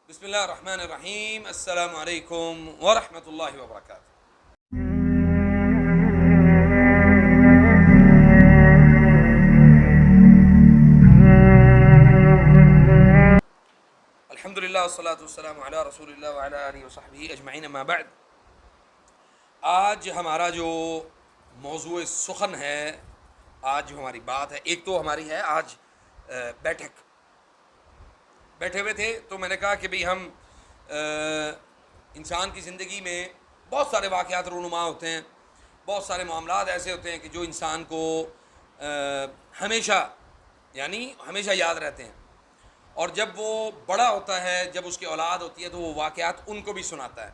بسم اللہ الرحمن الرحیم. السلام علیکم ورحمۃ اللہ وبرکاتہ. الحمد للہ والصلاۃ والسلام علی رسول اللہ وعلی آلہ وصحبہ اجمعین. اما بعد، آج ہمارا جو موضوع سخن ہے، آج جو ہماری بات ہے، ایک تو ہماری ہے آج بیٹھے ہوئے تھے تو میں نے کہا کہ بھئی ہم انسان کی زندگی میں بہت سارے واقعات رونما ہوتے ہیں، بہت سارے معاملات ایسے ہوتے ہیں کہ جو انسان کو ہمیشہ یاد رہتے ہیں، اور جب وہ بڑا ہوتا ہے، جب اس کی اولاد ہوتی ہے تو وہ واقعات ان کو بھی سناتا ہے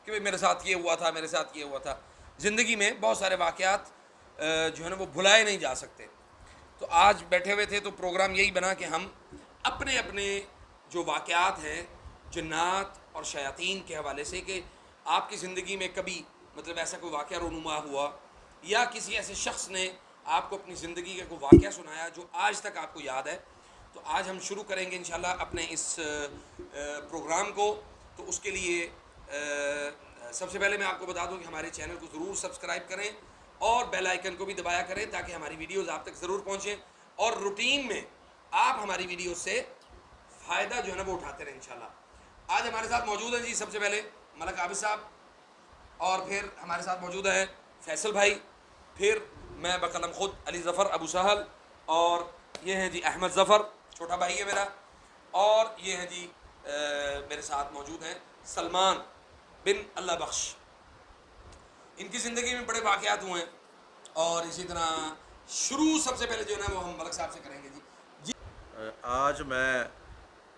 کہ بھئی میرے ساتھ یہ ہوا تھا، میرے ساتھ یہ ہوا تھا. زندگی میں بہت سارے واقعات جو ہے نا وہ بھلائے نہیں جا سکتے. تو آج بیٹھے ہوئے تھے تو پروگرام یہی بنا کہ ہم اپنے اپنے جو واقعات ہیں جنات اور شیاطین کے حوالے سے، کہ آپ کی زندگی میں کبھی ایسا کوئی واقعہ رونما ہوا یا کسی ایسے شخص نے آپ کو اپنی زندگی کا کوئی واقعہ سنایا جو آج تک آپ کو یاد ہے. تو آج ہم شروع کریں گے انشاءاللہ اپنے اس پروگرام کو. تو اس کے لیے سب سے پہلے میں آپ کو بتا دوں کہ ہمارے چینل کو ضرور سبسکرائب کریں اور بیل آئیکن کو بھی دبایا کریں تاکہ ہماری ویڈیوز آپ تک ضرور پہنچیں، اور روٹین میں آپ ہماری ویڈیو سے فائدہ جو ہے نا وہ اٹھاتے رہیں انشاءاللہ. آج ہمارے ساتھ موجود ہیں جی سب سے پہلے ملک عابد صاحب، اور پھر ہمارے ساتھ موجود ہے فیصل بھائی، پھر میں بقلم خود علی ظفر ابو سہل، اور یہ ہیں جی احمد ظفر چھوٹا بھائی ہے میرا، اور یہ ہیں جی میرے ساتھ موجود ہیں سلمان بن اللہ بخش. ان کی زندگی میں بڑے واقعات ہوئے ہیں، اور اسی طرح شروع سب سے پہلے جو ہے نا وہ ہم ملک صاحب سے کریں گے. جی آج میں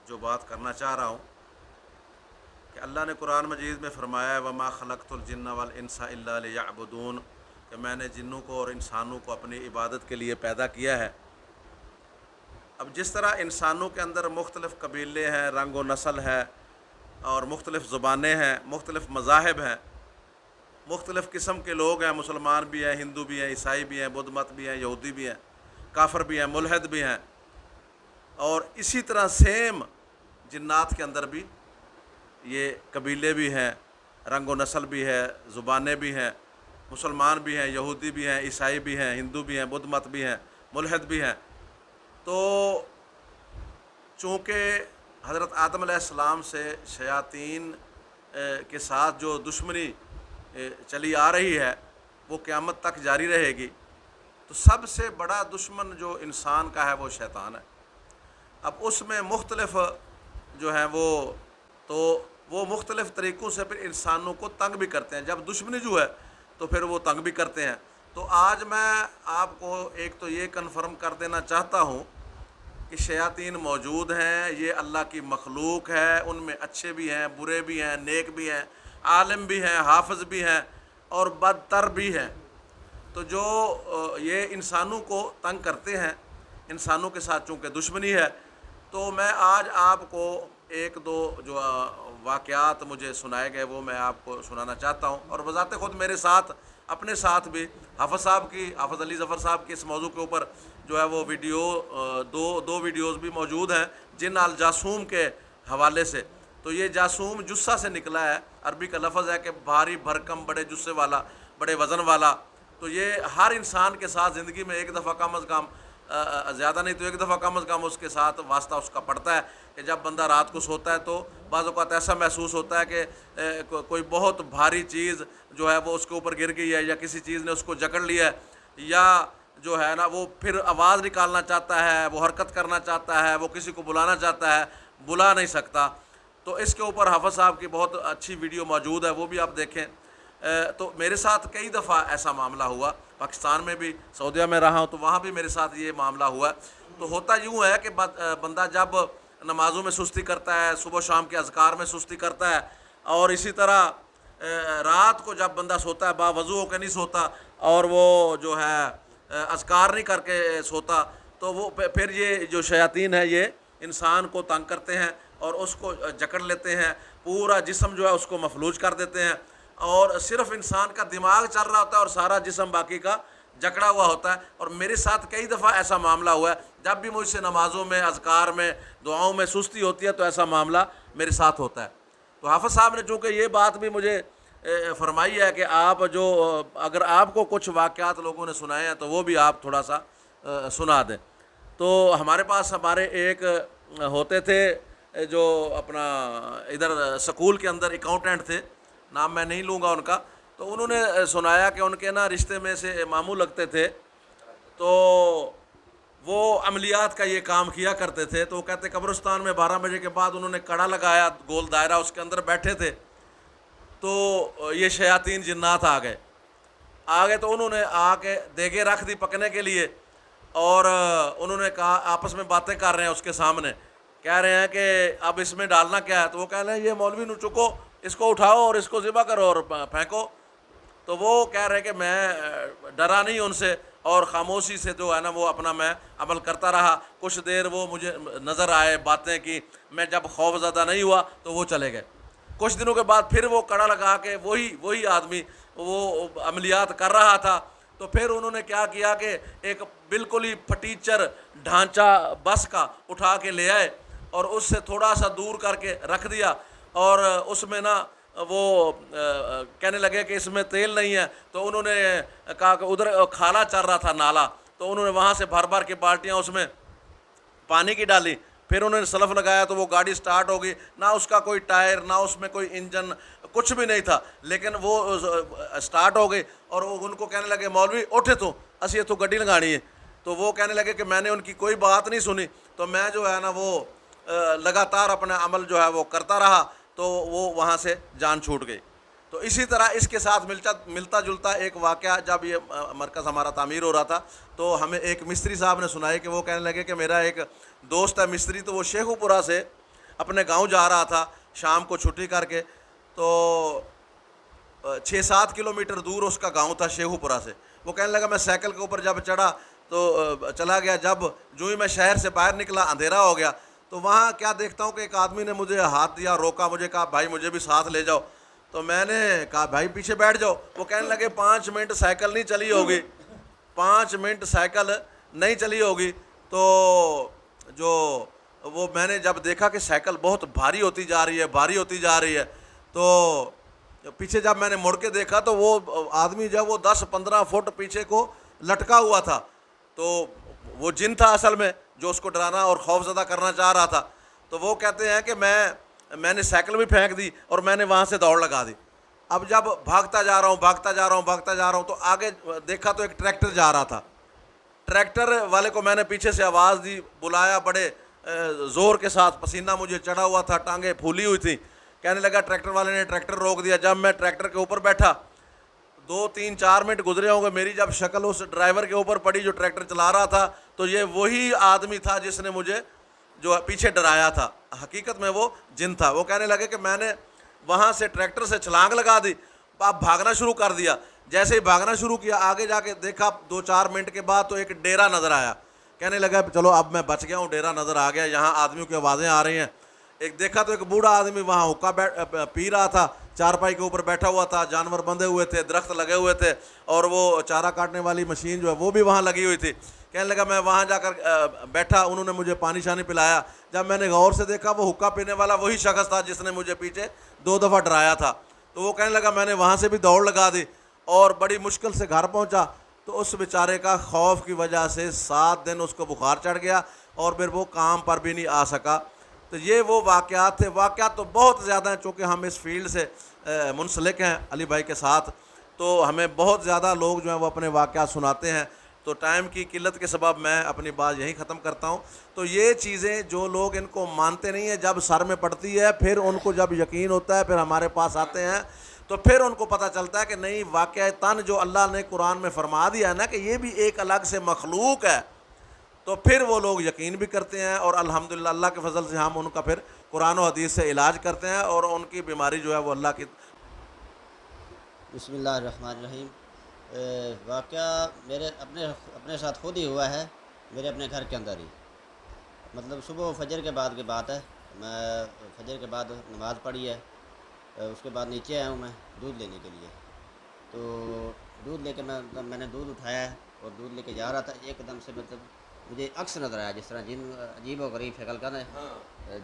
جو بات کرنا چاہ رہا ہوں کہ اللہ نے قرآن مجید میں فرمایا ہے وَمَا خَلَقْتُ الْجِنَّ وَالْإِنسَ إِلَّا لِيَعْبُدُونَ، کہ میں نے جنوں کو اور انسانوں کو اپنی عبادت کے لیے پیدا کیا ہے. اب جس طرح انسانوں کے اندر مختلف قبیلے ہیں، رنگ و نسل ہے، اور مختلف زبانیں ہیں، مختلف مذاہب ہیں، مختلف قسم کے لوگ ہیں، مسلمان بھی ہیں، ہندو بھی ہیں، عیسائی بھی ہیں، بدھ مت بھی ہیں، یہودی بھی ہیں، کافر بھی ہیں، ملحد بھی ہیں، اور اسی طرح سیم جنات کے اندر بھی یہ قبیلے بھی ہیں، رنگ و نسل بھی ہے، زبانیں بھی ہیں، مسلمان بھی ہیں، یہودی بھی ہیں، عیسائی بھی ہیں، ہندو بھی ہیں، بدھ مت بھی ہیں، ملحد بھی ہیں. تو چونکہ حضرت آدم علیہ السلام سے شیاطین کے ساتھ جو دشمنی چلی آ رہی ہے وہ قیامت تک جاری رہے گی، تو سب سے بڑا دشمن جو انسان کا ہے وہ شیطان ہے. اب اس میں مختلف جو ہیں وہ مختلف طریقوں سے پھر انسانوں کو تنگ بھی کرتے ہیں. جب دشمنی جو ہے تو پھر وہ تنگ بھی کرتے ہیں. تو آج میں آپ کو ایک تو یہ کنفرم کر دینا چاہتا ہوں کہ شیاطین موجود ہیں، یہ اللہ کی مخلوق ہے، ان میں اچھے بھی ہیں، برے بھی ہیں، نیک بھی ہیں، عالم بھی ہیں، حافظ بھی ہیں، اور بدتر بھی ہیں. تو جو یہ انسانوں کو تنگ کرتے ہیں، انسانوں کے ساتھ چونکہ دشمنی ہے، تو میں آج آپ کو ایک دو جو واقعات مجھے سنائے گئے وہ میں آپ کو سنانا چاہتا ہوں. اور بذات خود میرے ساتھ اپنے ساتھ بھی حافظ علی ظفر صاحب کی اس موضوع کے اوپر جو ہے وہ ویڈیو دو ویڈیوز بھی موجود ہیں جن الجاسوم کے حوالے سے. تو یہ جاسوم جثہ سے نکلا ہے، عربی کا لفظ ہے کہ بھاری بھرکم، بڑے جثے والا، بڑے وزن والا. تو یہ ہر انسان کے ساتھ زندگی میں ایک دفعہ کم از کم، زیادہ نہیں تو ایک دفعہ کم از کم اس کے ساتھ واسطہ اس کا پڑتا ہے کہ جب بندہ رات کو سوتا ہے تو بعض اوقات ایسا محسوس ہوتا ہے کہ کوئی بہت بھاری چیز جو ہے وہ اس کے اوپر گر گئی ہے، یا کسی چیز نے اس کو جکڑ لیا ہے، یا جو ہے نا وہ پھر آواز نکالنا چاہتا ہے، وہ حرکت کرنا چاہتا ہے، وہ کسی کو بلانا چاہتا ہے، بلا نہیں سکتا. تو اس کے اوپر حافظ صاحب کی بہت اچھی ویڈیو موجود ہے، وہ بھی آپ دیکھیں. تو میرے ساتھ کئی دفعہ ایسا معاملہ ہوا، پاکستان میں بھی، سعودیہ میں رہا ہوں تو وہاں بھی میرے ساتھ یہ معاملہ ہوا ہے. تو ہوتا یوں ہے کہ بندہ جب نمازوں میں سستی کرتا ہے، صبح شام کے اذکار میں سستی کرتا ہے، اور اسی طرح رات کو جب بندہ سوتا ہے باوضو ہو کے نہیں سوتا، اور وہ جو ہے اذکار نہیں کر کے سوتا، تو وہ پھر یہ جو شیاطین ہے یہ انسان کو تنگ کرتے ہیں اور اس کو جکڑ لیتے ہیں، پورا جسم جو ہے اس کو مفلوج کر دیتے ہیں، اور صرف انسان کا دماغ چل رہا ہوتا ہے اور سارا جسم باقی کا جکڑا ہوا ہوتا ہے. اور میرے ساتھ کئی دفعہ ایسا معاملہ ہوا ہے، جب بھی مجھ سے نمازوں میں، اذکار میں، دعاؤں میں سستی ہوتی ہے تو ایسا معاملہ میرے ساتھ ہوتا ہے۔ تو حافظ صاحب نے چونکہ یہ بات بھی مجھے فرمائی ہے کہ آپ جو اگر آپ کو کچھ واقعات لوگوں نے سنائے ہیں تو وہ بھی آپ تھوڑا سا سنا دیں۔ تو ہمارے پاس ہمارے ایک ہوتے تھے جو اپنا ادھر سکول کے اندر اکاؤنٹنٹ تھے، نام میں نہیں لوں گا ان کا، تو انہوں نے سنایا کہ ان کے نا رشتے میں سے ماموں لگتے تھے، تو وہ عملیات کا یہ کام کیا کرتے تھے۔ تو وہ کہتے قبرستان میں 12 بجے کے بعد انہوں نے کڑا لگایا، گول دائرہ، اس کے اندر بیٹھے تھے، تو یہ شیاطین جنات آ گئے تو انہوں نے آ کے دیگیں رکھ دی پکنے کے لیے، اور انہوں نے کہا، آپس میں باتیں کر رہے ہیں اس کے سامنے، کہہ رہے ہیں کہ اب اس میں ڈالنا کیا ہے؟ تو وہ کہہ رہے ہیں یہ مولوی نو چکو، اس کو اٹھاؤ اور اس کو ذبح کرو اور پھینکو۔ تو وہ کہہ رہے کہ میں ڈرا نہیں ان سے، اور خاموشی سے جو ہے نا وہ اپنا میں عمل کرتا رہا۔ کچھ دیر وہ مجھے نظر آئے، باتیں کی، میں جب خوف زدہ نہیں ہوا تو وہ چلے گئے۔ کچھ دنوں کے بعد پھر وہ کڑا لگا کے وہی آدمی وہ عملیات کر رہا تھا۔ تو پھر انہوں نے کیا کیا کہ ایک بالکل ہی پھٹیچر ڈھانچہ بس کا اٹھا کے لے آئے اور اس سے تھوڑا سا دور کر کے رکھ دیا، اور اس میں نا وہ کہنے لگے کہ اس میں تیل نہیں ہے۔ تو انہوں نے کہا کہ ادھر کھالا چل رہا تھا نالا، تو انہوں نے وہاں سے بھر کے بالٹیاں اس میں پانی کی ڈالی، پھر انہوں نے سلف لگایا تو وہ گاڑی سٹارٹ ہو گئی، نہ اس کا کوئی ٹائر، نہ اس میں کوئی انجن، کچھ بھی نہیں تھا، لیکن وہ سٹارٹ ہو گئی۔ اور وہ ان کو کہنے لگے مولوی اٹھے تو اسی تو گڈی لگانی ہے۔ تو وہ کہنے لگے کہ میں نے ان کی کوئی بات نہیں سنی، تو میں جو ہے نا وہ لگاتار اپنا عمل جو ہے وہ کرتا رہا، تو وہ وہاں سے جان چھوٹ گئی۔ تو اسی طرح اس کے ساتھ ملتا جلتا ایک واقعہ، جب یہ مرکز ہمارا تعمیر ہو رہا تھا تو ہمیں ایک مستری صاحب نے سنائی کہ وہ کہنے لگے کہ میرا ایک دوست ہے مستری، تو وہ شیخو پورہ سے اپنے گاؤں جا رہا تھا شام کو چھٹی کر کے، تو 6-7 کلومیٹر دور اس کا گاؤں تھا شیخو پورہ سے۔ وہ کہنے لگا میں سائیکل کے اوپر جب چڑھا تو چلا گیا، جب جو ہی میں شہر سے باہر نکلا اندھیرا ہو گیا، تو وہاں کیا دیکھتا ہوں کہ ایک آدمی نے مجھے ہاتھ دیا، روکا، مجھے کہا بھائی مجھے بھی ساتھ لے جاؤ۔ تو میں نے کہا بھائی پیچھے بیٹھ جاؤ۔ وہ کہنے لگے 5 منٹ سائیکل نہیں چلی ہوگی، 5 منٹ سائیکل نہیں چلی ہوگی۔ تو جو وہ میں نے جب دیکھا کہ سائیکل بہت بھاری ہوتی جا رہی ہے، تو پیچھے جب میں نے مڑ کے دیکھا تو وہ آدمی جب وہ 10-15 فٹ پیچھے کو لٹکا ہوا تھا، تو وہ جن تھا اصل میں جو اس کو ڈرانا اور خوف زدہ کرنا چاہ رہا تھا۔ تو وہ کہتے ہیں کہ میں نے سائیکل بھی پھینک دی اور میں نے وہاں سے دوڑ لگا دی۔ اب جب بھاگتا جا رہا ہوں تو آگے دیکھا تو ایک ٹریکٹر جا رہا تھا۔ ٹریکٹر والے کو میں نے پیچھے سے آواز دی، بلایا بڑے زور کے ساتھ، پسینہ مجھے چڑھا ہوا تھا، ٹانگیں پھولی ہوئی تھیں۔ کہنے لگا ٹریکٹر والے نے ٹریکٹر روک دیا۔ جب میں ٹریکٹر کے اوپر بیٹھا 2-3-4 منٹ گزرے ہوں گے، میری جب شکل اس ڈرائیور کے اوپر پڑی جو ٹریکٹر چلا رہا تھا، تو یہ وہی آدمی تھا جس نے مجھے جو پیچھے ڈرایا تھا، حقیقت میں وہ جن تھا۔ وہ کہنے لگے کہ میں نے وہاں سے ٹریکٹر سے چھلانگ لگا دی، اب بھاگنا شروع کر دیا۔ جیسے ہی بھاگنا شروع کیا، آگے جا کے دیکھا 2-4 منٹ کے بعد تو ایک ڈیرا نظر آیا۔ کہنے لگا چلو اب میں بچ گیا ہوں، ڈیرا نظر آ گیا، یہاں آدمیوں کی آوازیں آ رہی ہیں۔ ایک دیکھا تو ایک بوڑھا آدمی وہاں حقہ پی رہا تھا، چارپائی کے اوپر بیٹھا ہوا تھا، جانور بندھے ہوئے تھے، درخت لگے ہوئے تھے، اور وہ چارہ کاٹنے والی مشین جو ہے وہ بھی وہاں لگی ہوئی تھی۔ کہنے لگا میں وہاں جا کر بیٹھا، انہوں نے مجھے پانی شانی پلایا۔ جب میں نے غور سے دیکھا وہ حقہ پینے والا وہی شخص تھا جس نے مجھے پیچھے 2 دفعہ ڈرایا تھا۔ تو وہ کہنے لگا میں نے وہاں سے بھی دوڑ لگا دی اور بڑی مشکل سے گھر پہنچا۔ تو اس بیچارے کا خوف کی وجہ سے 7 دن اس کو بخار چڑھ گیا اور پھر وہ کام پر بھی نہیں آ سکا۔ تو یہ وہ واقعات تھے۔ واقعات تو بہت زیادہ ہیں، چونکہ ہم اس فیلڈ سے منسلک ہیں علی بھائی کے ساتھ، تو ہمیں بہت زیادہ لوگ جو ہیں وہ اپنے واقعات سناتے ہیں۔ تو ٹائم کی قلت کے سبب میں اپنی بات یہیں ختم کرتا ہوں۔ تو یہ چیزیں جو لوگ ان کو مانتے نہیں ہیں، جب سر میں پڑتی ہے، پھر ان کو جب یقین ہوتا ہے، پھر ہمارے پاس آتے ہیں، تو پھر ان کو پتہ چلتا ہے کہ نہیں، واقعہ تن جو اللہ نے قرآن میں فرما دیا ہے نا کہ یہ بھی ایک الگ سے مخلوق ہے، تو پھر وہ لوگ یقین بھی کرتے ہیں، اور الحمدللہ اللہ کے فضل سے ہم ان کا پھر قرآن و حدیث سے علاج کرتے ہیں، اور ان کی بیماری جو ہے وہ اللہ کی۔ بسم اللہ الرحمن الرحیم۔ واقعہ میرے اپنے ساتھ خود ہی ہوا ہے، میرے اپنے گھر کے اندر ہی۔ مطلب صبح فجر کے بعد کی بات ہے، میں فجر کے بعد نماز پڑھی ہے، اس کے بعد نیچے آیا ہوں میں دودھ لینے کے لیے۔ تو دودھ لے کے میں نے دودھ اٹھایا ہے اور دودھ لے کے جا رہا تھا، ایک دم سے مطلب مجھے عکس نظر آیا، جس طرح جن عجیب و غریب شکل کا نا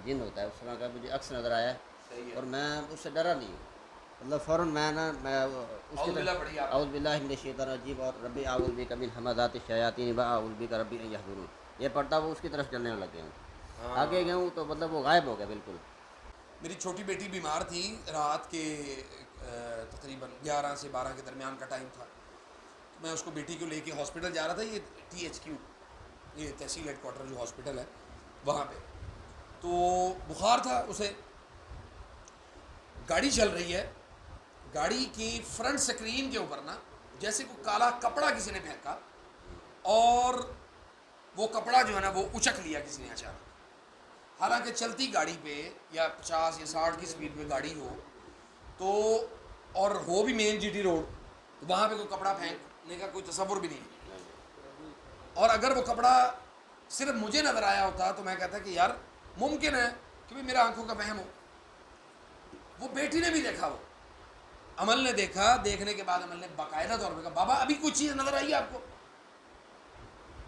جن ہوتا ہے اس طرح کا مجھے عکس نظر آیا ہے، اور میں اس سے ڈرا نہیں ہوں، مطلب فوراً میں اس کی باللہ پڑھی آپ اعوذ باللہ من الشیطان الرجیم اور ربی اعوذ بک من ہمزات الشیاطین و اعوذ بک ربی ان یحضرون، یہ پڑھتا وہ اس کی طرف چلنے لگ گیا ہوں، آگے گیا ہوں تو مطلب وہ غائب ہو گیا بالکل۔ میری چھوٹی بیٹی بیمار تھی، رات کے تقریباً 11 سے 12 کے درمیان کا ٹائم تھا، میں اس کو بیٹی کو لے کے ہاسپٹل جا رہا تھا، یہ THQ، یہ تحصیل ہیڈ کوارٹر جو ہاسپٹل ہے وہاں پہ، تو بخار تھا اسے، گاڑی چل رہی ہے، گاڑی کی فرنٹ سکرین کے اوپر نا جیسے کوئی کالا کپڑا کسی نے پھینکا، اور وہ کپڑا جو ہے نا وہ اچک لیا کسی نے اچانک، حالانکہ چلتی گاڑی پہ یا 50 یا 60 کی سپیڈ پہ گاڑی ہو تو، اور ہو بھی مین GT روڈ، تو وہاں پہ کوئی کپڑا پھینکنے کا کوئی تصور بھی نہیں ہے، اور اگر وہ کپڑا صرف مجھے نظر آیا ہوتا تو میں کہتا کہ یار ممکن ہے کہ بھی میرا آنکھوں کا وہم ہو، وہ بیٹی نے بھی دیکھا، وہ عمل نے دیکھا، دیکھنے کے بعد عمل نے باقاعدہ طور پہ کہا بابا ابھی کوئی چیز نظر آئی ہے آپ کو؟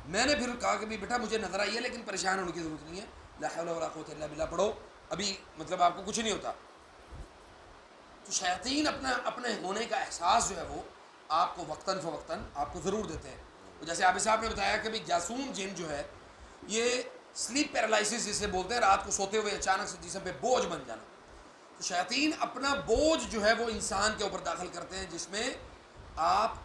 میں نے پھر کہا کہ بیٹا مجھے نظر آئی ہے لیکن پریشان ہونے کی ضرورت نہیں ہے، لا حول ولا قوت الا باللہ پڑھو، ابھی مطلب آپ کو کچھ نہیں ہوتا۔ تو شیاطین اپنے ہونے کا احساس جو ہے وہ آپ کو وقتاً فوقتاً آپ کو ضرور دیتے ہیں، جیسے عابد صاحب نے بتایا کہ جاسوم جن جو ہے یہ سلیپ پیرالائسس جسے بولتے ہیں، رات کو سوتے ہوئے اچانک سے جسم پہ بوجھ بن جانا، تو شیاطین اپنا بوجھ جو ہے وہ انسان کے اوپر داخل کرتے ہیں جس میں آپ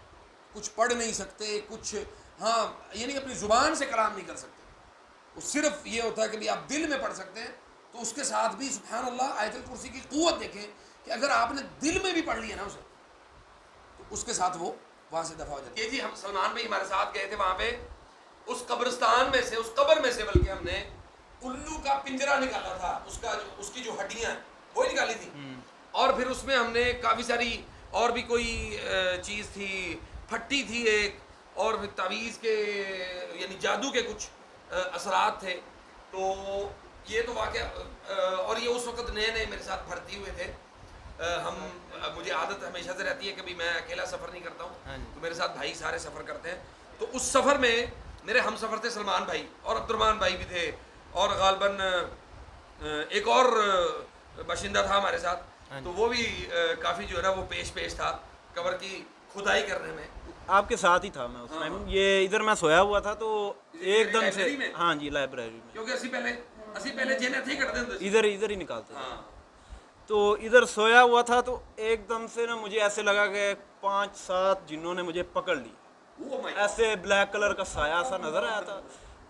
کچھ پڑھ نہیں سکتے، کچھ ہاں یعنی اپنی زبان سے کلام نہیں کر سکتے، وہ صرف یہ ہوتا ہے کہ بھی آپ دل میں پڑھ سکتے ہیں، تو اس کے ساتھ بھی سبحان اللہ آیت الکرسی کی قوت دیکھیں کہ اگر آپ نے دل میں بھی پڑھ لیا نا اسے تو اس کے ساتھ وہ وہاں سے دفع ہو جاتی ہے۔ جی ہم سلمان بھائی ہمارے ساتھ گئے تھے وہاں پہ، اس قبرستان میں سے، اس قبر میں سے بلکہ ہم نے الو کا پنجرا نکالا تھا، اس کی جو ہڈیاں وہ نکالی تھی، اور پھر اس میں ہم نے کافی ساری اور بھی کوئی چیز تھی، پھٹی تھی ایک، اور پھر تعویذ کے یعنی جادو کے کچھ اثرات تھے، تو یہ تو واقعہ، اور یہ اس وقت نئے نئے میرے ساتھ بھرتی ہوئے تھے، مجھے عادت ہمیشہ سے رہتی ہے کہ بھی میں اکیلا سفر نہیں کرتا ہوں، تو میرے ساتھ بھائی سارے سفر کرتے ہیں، تو اس سفر میں میرے ہم سفر تھے سلمان بھائی اور عبد الرحمن بھائی بھی تھے، اور غالباً ایک اور باشندہ تھا ہمارے ساتھ، تو وہ بھی کافی جو ہے نا وہ پیش تھا قبر کی کھدائی کرنے میں۔ آپ کے ساتھ ہی تھا میں اس ٹائم، یہ ادھر میں سویا ہوا تھا تو ایک دم سے، ہاں جی لائبریری میں، کیونکہ اسی پہلے جیل تھے کرتے تھے، ادھر ہی نکالتے تھے، تو ادھر سویا ہوا تھا تو ایک دم سے نا مجھے ایسے لگا کہ 5-7 جنوں نے مجھے پکڑ لی، ایسے بلیک کلر کا سایہ سا نظر آیا تھا،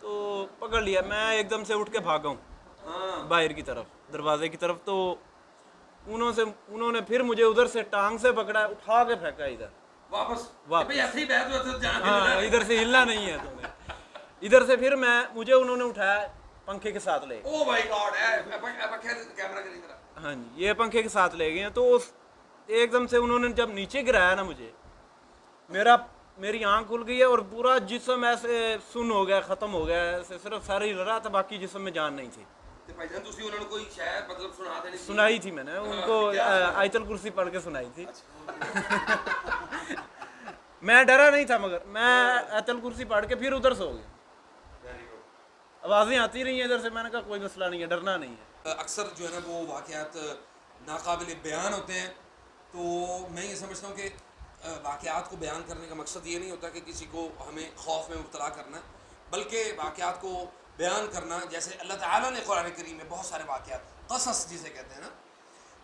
تو پکڑ لیا، میں ایک دم سے اٹھ کے بھاگا ہوں باہر کی طرف، دروازے کی طرف، تو انہوں نے پھر مجھے ادھر سے ٹانگ سے پکڑا، اٹھا کے پھینکا ادھر واپس، ہاں ادھر سے ہلنا نہیں ہے تمہیں، ادھر سے پھر مجھے انہوں نے اٹھایا پنکھے کے ساتھ لے گئے، او مائی گاڈ، کیمرہ کی طرح، ہاں جی یہ پنکھے کے ساتھ لے گئے ہیں، تو ایک دم سے انہوں نے جب نیچے گرایا نا مجھے، میری آنکھ کھل گئی ہے اور پورا جسم ایسے سن ہو گیا، ختم ہو گیا، ایسے صرف سر ہی لڑا تھا، باقی جسم میں جان نہیں تھی۔ سنائی تھی میں نے ان کو، آیت الکرسی پڑھ کے سنائی تھی، میں ڈرا نہیں تھا، مگر میں آیت الکرسی پڑھ کے پھر ادھر سو گیا، آوازیں آتی رہی ہیں ادھر سے، میں نے کہا کوئی مسئلہ نہیں ہے، ڈرنا نہیں ہے۔ اکثر جو ہے نا وہ واقعات ناقابل بیان ہوتے ہیں، تو میں یہ سمجھتا ہوں کہ واقعات کو بیان کرنے کا مقصد یہ نہیں ہوتا کہ کسی کو ہمیں خوف میں مبتلا کرنا ہے، بلکہ واقعات کو بیان کرنا، جیسے اللہ تعالیٰ نے قرآن کریم میں بہت سارے واقعات، قصص جسے کہتے ہیں نا،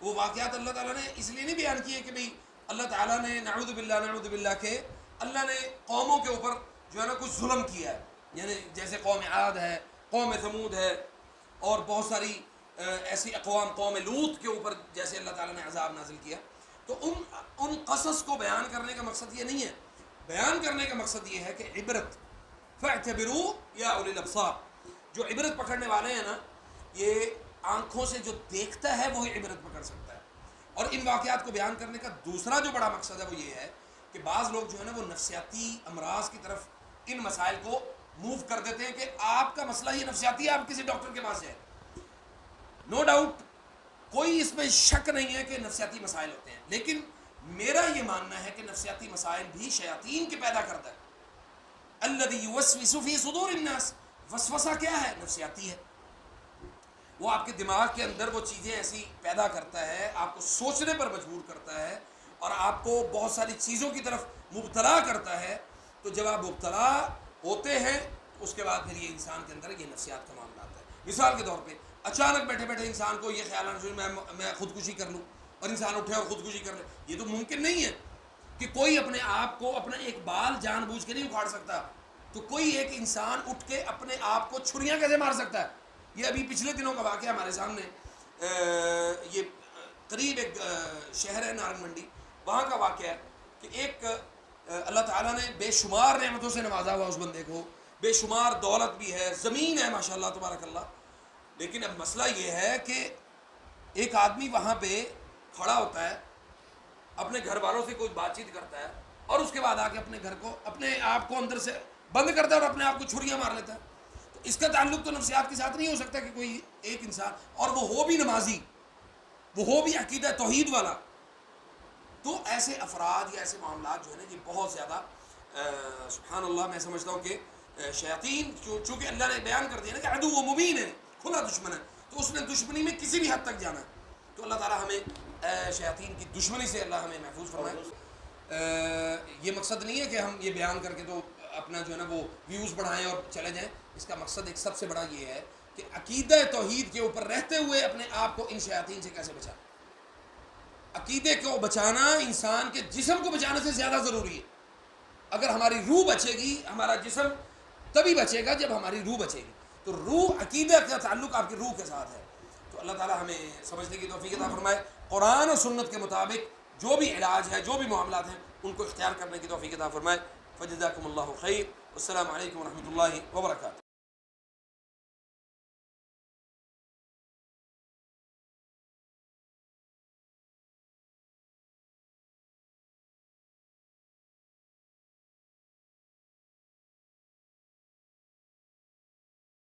وہ واقعات اللہ تعالیٰ نے اس لیے نہیں بیان کیے کہ بھئی اللہ تعالیٰ نے نعوذ باللہ کہ اللہ نے قوموں کے اوپر جو ہے نا کچھ ظلم کیا ہے، یعنی جیسے قوم عاد ہے، قوم ثمود ہے، اور بہت ساری ایسی اقوام، قوم لوط کے اوپر جیسے اللہ تعالیٰ نے عذاب نازل کیا، تو ان قصص کو بیان کرنے کا مقصد یہ نہیں ہے، بیان کرنے کا مقصد یہ ہے کہ عبرت، فاعتبروا یا اولی الابصار، جو عبرت پکڑنے والے ہیں نا، یہ آنکھوں سے جو دیکھتا ہے وہی عبرت پکڑ سکتا ہے۔ اور ان واقعات کو بیان کرنے کا دوسرا جو بڑا مقصد ہے وہ یہ ہے کہ بعض لوگ جو ہے نا وہ نفسیاتی امراض کی طرف ان مسائل کو موو کر دیتے ہیں کہ آپ کا مسئلہ یہ نفسیاتی ہے، آپ کسی ڈاکٹر کے پاس جائیں۔ نو ڈاؤٹ کوئی اس میں شک نہیں ہے کہ نفسیاتی مسائل ہوتے ہیں، لیکن میرا یہ ماننا ہے کہ نفسیاتی مسائل بھی شیاطین کے پیدا کرتا ہے۔ الذی یوسوس فی صدور الناس، وسوسہ کیا ہے؟ نفسیاتی ہے۔ وہ آپ کے دماغ کے اندر وہ چیزیں ایسی پیدا کرتا ہے، آپ کو سوچنے پر مجبور کرتا ہے اور آپ کو بہت ساری چیزوں کی طرف مبتلا کرتا ہے. تو جب آپ مبتلا ہوتے ہیں تو اس کے بعد پھر یہ انسان کے اندر یہ نفسیات کا معاملہ آتا ہے. مثال کے طور پہ اچانک بیٹھے بیٹھے انسان کو یہ خیال آنا شروع میں خودکشی کر لوں، اور انسان اٹھے اور خودکشی کر لے. یہ تو ممکن نہیں ہے کہ کوئی اپنے آپ کو اپنا ایک بال جان بوجھ کے نہیں اکھاڑ سکتا. تو کوئی ایک انسان اٹھ کے اپنے آپ کو چھریاں کیسے مار سکتا ہے؟ یہ ابھی پچھلے دنوں کا واقعہ ہمارے سامنے، یہ قریب ایک شہر ہے نارنگ منڈی، وہاں کا واقعہ ہے کہ ایک اللہ تعالیٰ نے بے شمار نعمتوں سے نوازا ہوا اس بندے کو، بے شمار دولت بھی ہے، زمین ہے ماشاءاللہ تبارک اللہ. لیکن اب مسئلہ یہ ہے کہ ایک آدمی وہاں پہ کھڑا ہوتا ہے، اپنے گھر والوں سے کوئی بات چیت کرتا ہے، اور اس کے بعد آ کے اپنے گھر کو، اپنے آپ کو اندر سے بند کرتا ہے اور اپنے آپ کو چھریاں مار لیتا ہے. تو اس کا تعلق تو نفسیات کے ساتھ نہیں ہو سکتا کہ کوئی ایک انسان، اور وہ ہو بھی نمازی، وہ ہو بھی عقیدہ توحید والا. تو ایسے افراد یا ایسے معاملات جو ہے نا یہ بہت زیادہ سبحان اللہ، میں سمجھتا ہوں کہ شیاطین چونکہ اللہ نے بیان کر دیا نا کہ عدو و مبین ہے، کھلا دشمن ہے، تو اس نے دشمنی میں کسی بھی حد تک جانا ہے. تو اللہ تعالیٰ ہمیں شیاطین کی دشمنی سے اللہ ہمیں محفوظ فرمائے. یہ مقصد نہیں ہے کہ ہم یہ بیان کر کے تو اپنا جو ہے نا وہ ویوز بڑھائیں اور چلے جائیں. اس کا مقصد ایک سب سے بڑا یہ ہے کہ عقیدہ توحید کے اوپر رہتے ہوئے اپنے آپ کو ان شیاطین سے کیسے بچائیں. عقیدے کو بچانا انسان کے جسم کو بچانے سے زیادہ ضروری ہے. اگر ہماری روح بچے گی، ہمارا جسم تبھی بچے گا جب ہماری روح بچے گی. تو روح، عقیدہ کا تعلق آپ کی روح کے ساتھ ہے. تو اللہ تعالیٰ ہمیں سمجھنے کی توفیق عطا فرمائے، قرآن و سنت کے مطابق جو بھی علاج ہے، جو بھی معاملات ہیں، ان کو اختیار کرنے کی توفیق عطا فرمائے. فجزاکم اللہ خیر. السلام علیکم ورحمۃ اللہ وبرکاتہ.